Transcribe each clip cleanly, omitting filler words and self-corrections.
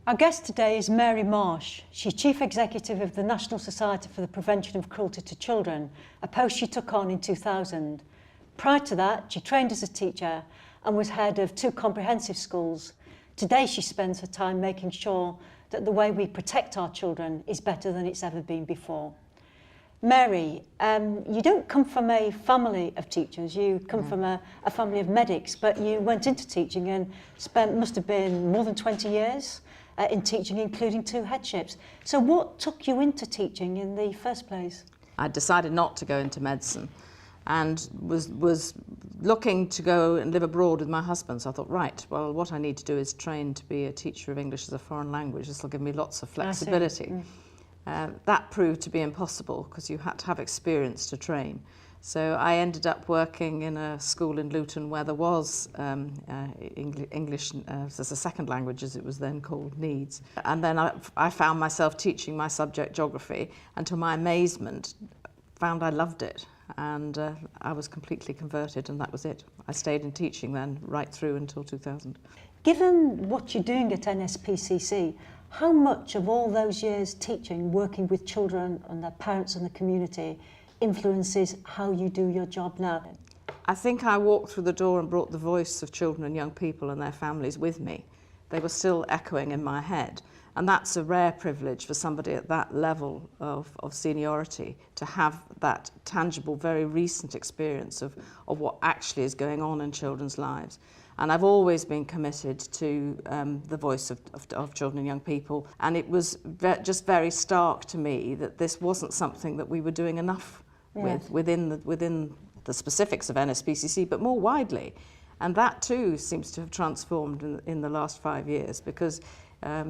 Our guest today is Mary Marsh. She's Chief Executive of the National Society for the Prevention of Cruelty to Children, a post she took on in 2000. Prior to that, she trained as a teacher and was head of 2 comprehensive schools. Today, she spends her time making sure that the way we protect our children is better than it's ever been before. Mary, you don't come from a family of teachers, you come from a family of medics, but you went into teaching and spent, must have been more than 20 years in teaching, including 2 headships. So what took you into teaching in the first place? I decided not to go into medicine and was looking to go and live abroad with my husband. So I thought, right, well, what I need to do is train to be a teacher of English as a foreign language. This will give me lots of flexibility. That proved to be impossible because you had to have experience to train. So I ended up working in a school in Luton where there was English as a second language, as it was then called, needs. And then I found myself teaching my subject geography, and to my amazement found I loved it, and I was completely converted, and that was it. I stayed in teaching then right through until 2000. Given what you're doing at NSPCC, how much of all those years teaching, working with children and their parents and the community, influences how you do your job now? I think I walked through the door and brought the voice of children and young people and their families with me. They were still echoing in my head, and that's a rare privilege for somebody at that level of seniority to have that tangible, very recent experience of what actually is going on in children's lives. And I've always been committed to the voice of children and young people, and it was just very stark to me that this wasn't something that we were doing enough within the specifics of NSPCC, but more widely. And that too seems to have transformed in the last 5 years, because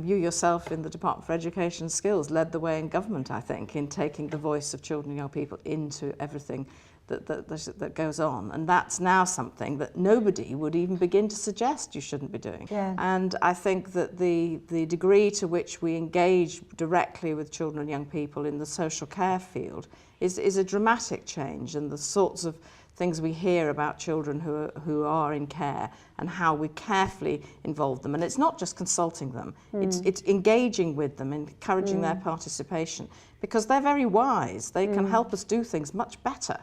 you yourself in the Department for Education and Skills led the way in government, I think, in taking the voice of children and young people into everything that goes on. And that's now something that nobody would even begin to suggest you shouldn't be doing. And I think that the degree to which we engage directly with children and young people in the social care field is a dramatic change, and the sorts of things we hear about children who are in care and how we carefully involve them. And it's not just consulting them, it's engaging with them, encouraging their participation, because they're very wise. They can help us do things much better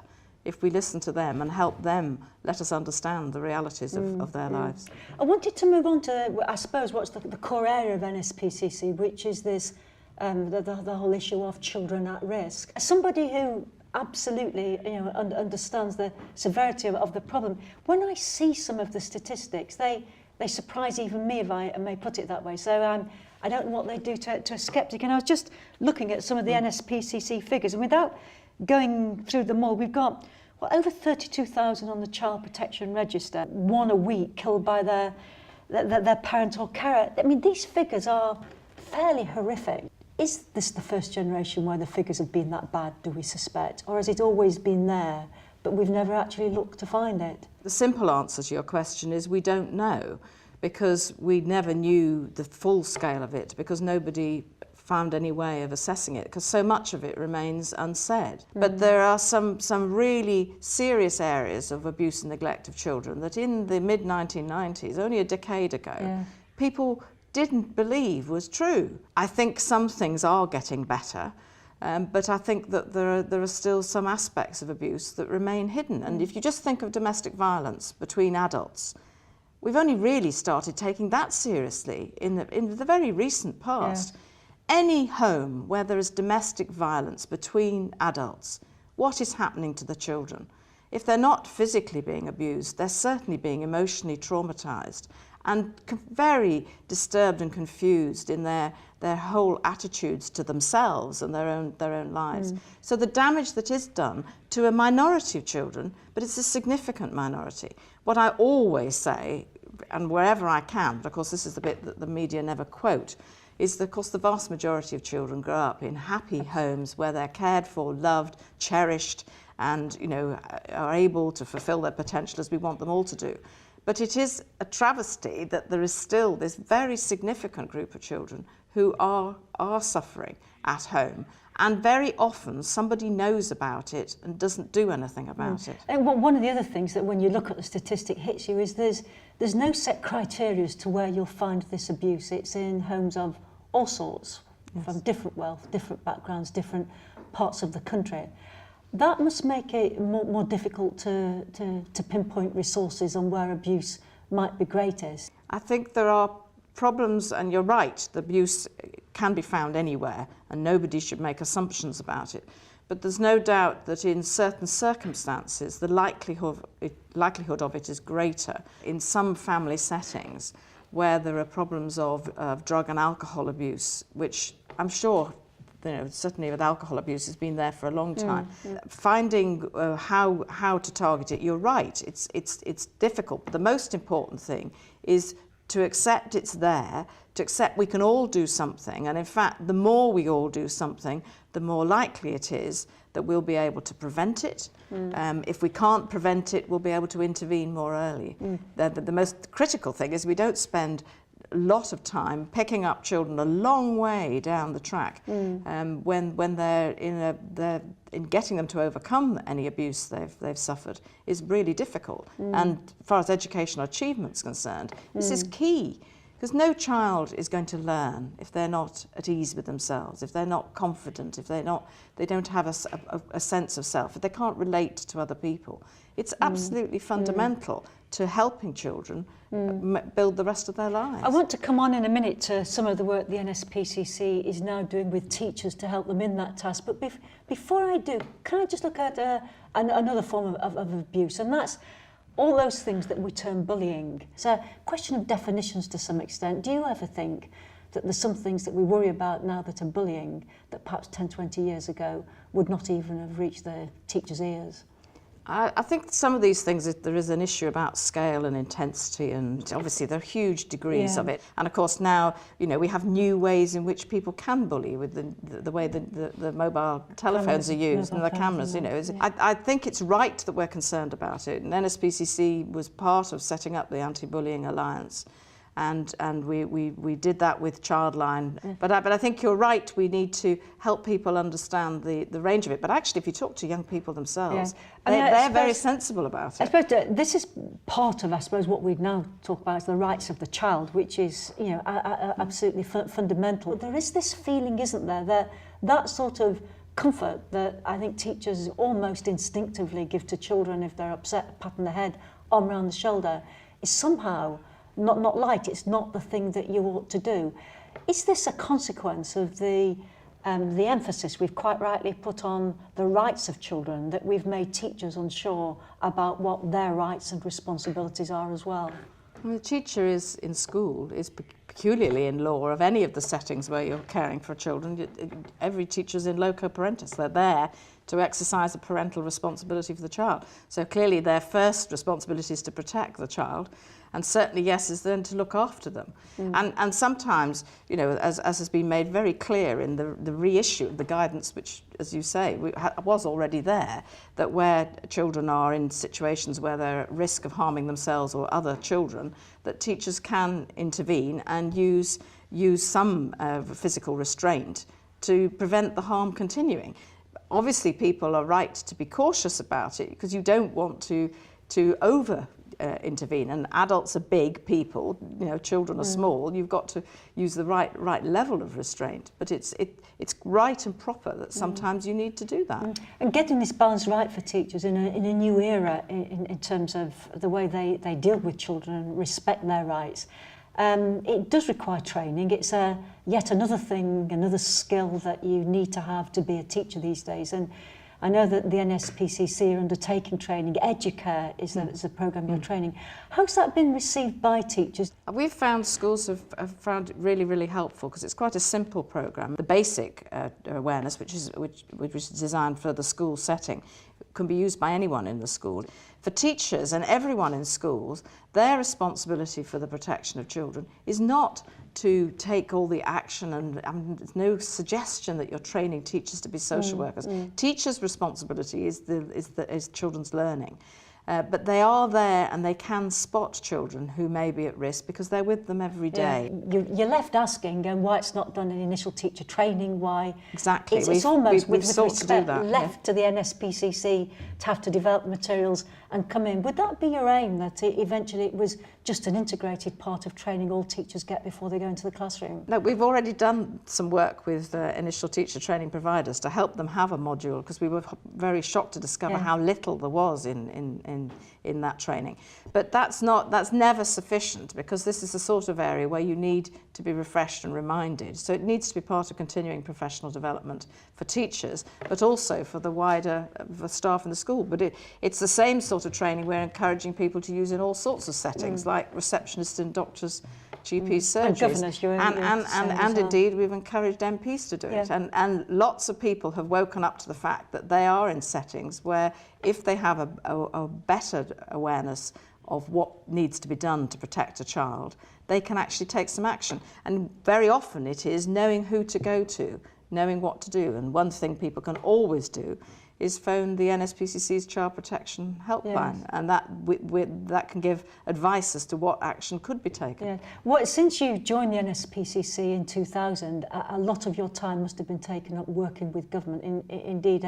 if we listen to them and help them let us understand the realities of their lives. I wanted to move on to, I suppose, what's the core area of NSPCC, which is this, the whole issue of children at risk. As somebody who absolutely understands the severity of the problem, when I see some of the statistics, they surprise even me, if I may put it that way. So I don't know what they do to a skeptic. And I was just looking at some of the NSPCC figures, and without going through them all, we've got over 32,000 on the Child Protection Register, 1 a week killed by their parent or carer. I mean, these figures are fairly horrific. Is this the first generation where the figures have been that bad, do we suspect? Or has it always been there, but we've never actually looked to find it? The simple answer to your question is we don't know, because we never knew the full scale of it, because nobody found any way of assessing it, because so much of it remains unsaid. But there are some really serious areas of abuse and neglect of children that in the mid-1990s, only a decade ago, people didn't believe was true. I think some things are getting better, but I think that there are still some aspects of abuse that remain hidden. And if you just think of domestic violence between adults, we've only really started taking that seriously in the very recent past. Any home where there is domestic violence between adults, what is happening to the children? If they're not physically being abused, they're certainly being emotionally traumatized and very disturbed and confused in their whole attitudes to themselves and their own lives. So the damage that is done to a minority of children, but it's a significant minority. What I always say, and wherever I can, but of course this is the bit that the media never quote, is that, of course, the vast majority of children grow up in happy homes where they're cared for, loved, cherished, and are able to fulfill their potential as we want them all to do. But it is a travesty that there is still this very significant group of children who are suffering at home And very often somebody knows about it and doesn't do anything about it. And one of the other things that when you look at the statistic hits you is there's no set criteria as to where you'll find this abuse. It's in homes of all sorts, from different wealth, different backgrounds, different parts of the country. That must make it more difficult to pinpoint resources on where abuse might be greatest. I think there are problems, and you're right, the abuse can be found anywhere and nobody should make assumptions about it. But there's no doubt that in certain circumstances the likelihood of it is greater. In some family settings where there are problems of drug and alcohol abuse, which I'm sure, certainly with alcohol abuse has been there for a long time. Finding how to target it, you're right, it's difficult. But the most important thing is to accept it's there, to accept we can all do something, and in fact the more we all do something, the more likely it is that we'll be able to prevent it. If we can't prevent it, we'll be able to intervene more early. The most critical thing is we don't spend a lot of time picking up children a long way down the track when they're in getting them to overcome any abuse they've suffered is really difficult. And as far as educational achievement is concerned, this is key, because no child is going to learn if they're not at ease with themselves, if they're not confident, if they don't have a sense of self, if they can't relate to other people. It's absolutely fundamental to helping children build the rest of their lives. I want to come on in a minute to some of the work the NSPCC is now doing with teachers to help them in that task. But before I do, can I just look at another form of abuse, and that's all those things that we term bullying. It's a question of definitions to some extent. Do you ever think that there's some things that we worry about now that are bullying that perhaps 10, 20 years ago would not even have reached the teacher's ears? I think some of these things, there is an issue about scale and intensity, and obviously there are huge degrees of it. And of course now, we have new ways in which people can bully with the way the mobile telephones are used and the cameras. I think it's right that we're concerned about it. And NSPCC was part of setting up the Anti-Bullying Alliance. And we did that with Childline. But I think you're right, we need to help people understand the range of it. But actually, if you talk to young people themselves, they're very sensible about it. I suppose this is part of, what we now talk about as the rights of the child, which is, absolutely fundamental. But there is this feeling, isn't there, that sort of comfort that I think teachers almost instinctively give to children if they're upset, a pat on the head, arm around the shoulder, is somehow not light. It's not the thing that you ought to do. Is this a consequence of the emphasis we've quite rightly put on the rights of children, that we've made teachers unsure about what their rights and responsibilities are as well? Well, the teacher is in school, is peculiarly in law of any of the settings where you're caring for children. Every teacher's in loco parentis. They're there to exercise a parental responsibility for the child. So clearly their first responsibility is to protect the child, and certainly, yes, is then to look after them. And sometimes, as has been made very clear in the reissue of the guidance, which, as you say, was already there, that where children are in situations where they're at risk of harming themselves or other children, that teachers can intervene and use some physical restraint to prevent the harm continuing. Obviously, people are right to be cautious about it, because you don't want to intervene, and adults are big people, children are small. You've got to use the right level of restraint, but it's right and proper that sometimes you need to do that. And getting this balance right for teachers in a new era in terms of the way they deal with children and respect their rights, it does require training. It's yet another thing, another skill that you need to have to be a teacher these days. And I know that the NSPCC are undertaking training. Educare is the programme you're training. How's that been received by teachers? We've found schools have found it really, really helpful, because it's quite a simple programme. The basic awareness, which is designed for the school setting, can be used by anyone in the school. For teachers and everyone in schools, their responsibility for the protection of children is not to take all the action, and there's no suggestion that you're training teachers to be social workers. Teachers' responsibility is children's learning. But they are there and they can spot children who may be at risk because they're with them every day. Yeah. You're left asking why it's not done in initial teacher training, why... Exactly. It's almost, with sought to do respect, that, left to the NSPCC to have to develop materials and come in. Would that be your aim, that eventually it was just an integrated part of training all teachers get before they go into the classroom? No, we've already done some work with initial teacher training providers to help them have a module, because we were very shocked to discover how little there was in that training. But that's never sufficient, because this is the sort of area where you need to be refreshed and reminded. So it needs to be part of continuing professional development for teachers, but also for the wider for staff in the school. But it's the same sort of training we're encouraging people to use in all sorts of settings, like receptionists in doctors' GP surgeries. And indeed, we've encouraged MPs to do it. And lots of people have woken up to the fact that they are in settings where, if they have a better awareness of what needs to be done to protect a child, they can actually take some action. And very often it is knowing who to go to, knowing what to do. And one thing people can always do is phone the NSPCC's Child Protection Helpline, and that can give advice as to what action could be taken. Yeah. Well, since you joined the NSPCC in 2000, a lot of your time must have been taken up working with government, indeed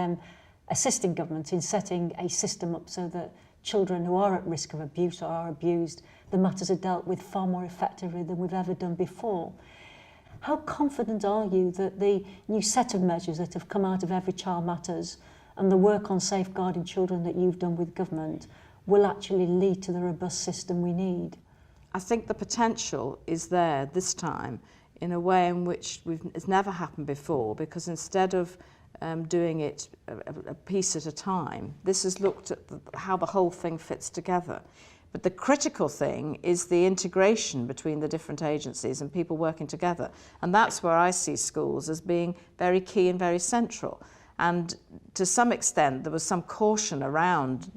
assisting government in setting a system up so that children who are at risk of abuse or are abused, the matters are dealt with far more effectively than we've ever done before. How confident are you that the new set of measures that have come out of Every Child Matters and the work on safeguarding children that you've done with government will actually lead to the robust system we need? I think the potential is there this time in a way in which it's never happened before, because instead of doing it a piece at a time, this has looked at how the whole thing fits together. But the critical thing is the integration between the different agencies and people working together. And that's where I see schools as being very key and very central. And to some extent, there was some caution around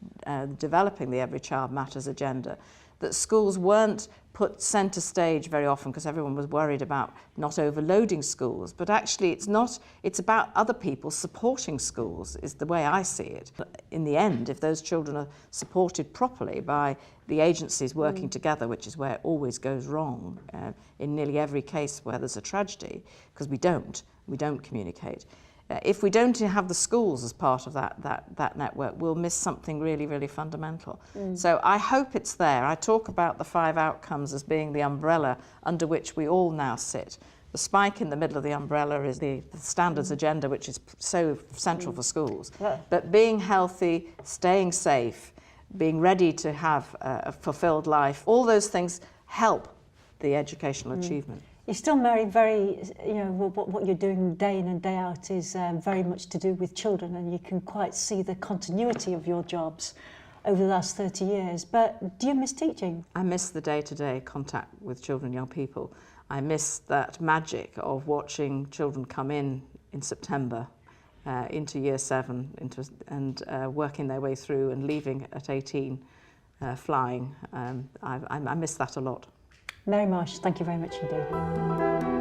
developing the Every Child Matters agenda, that schools weren't put centre stage very often because everyone was worried about not overloading schools. But actually it's about other people supporting schools, is the way I see it. In the end, if those children are supported properly by the agencies working together, which is where it always goes wrong in nearly every case where there's a tragedy, because we don't communicate. If we don't have the schools as part of that network, we'll miss something really, really fundamental. So I hope it's there. I talk about the 5 outcomes as being the umbrella under which we all now sit. The spike in the middle of the umbrella is the standards agenda, which is so central for schools. But being healthy, staying safe, being ready to have a fulfilled life, all those things help the educational achievement. You're still, Mary, very, what you're doing day in and day out is very much to do with children, and you can quite see the continuity of your jobs over the last 30 years. But do you miss teaching? I miss the day-to-day contact with children and young people. I miss that magic of watching children come in September into Year 7 and working their way through and leaving at 18 flying. I miss that a lot. Mary Marsh, thank you very much indeed.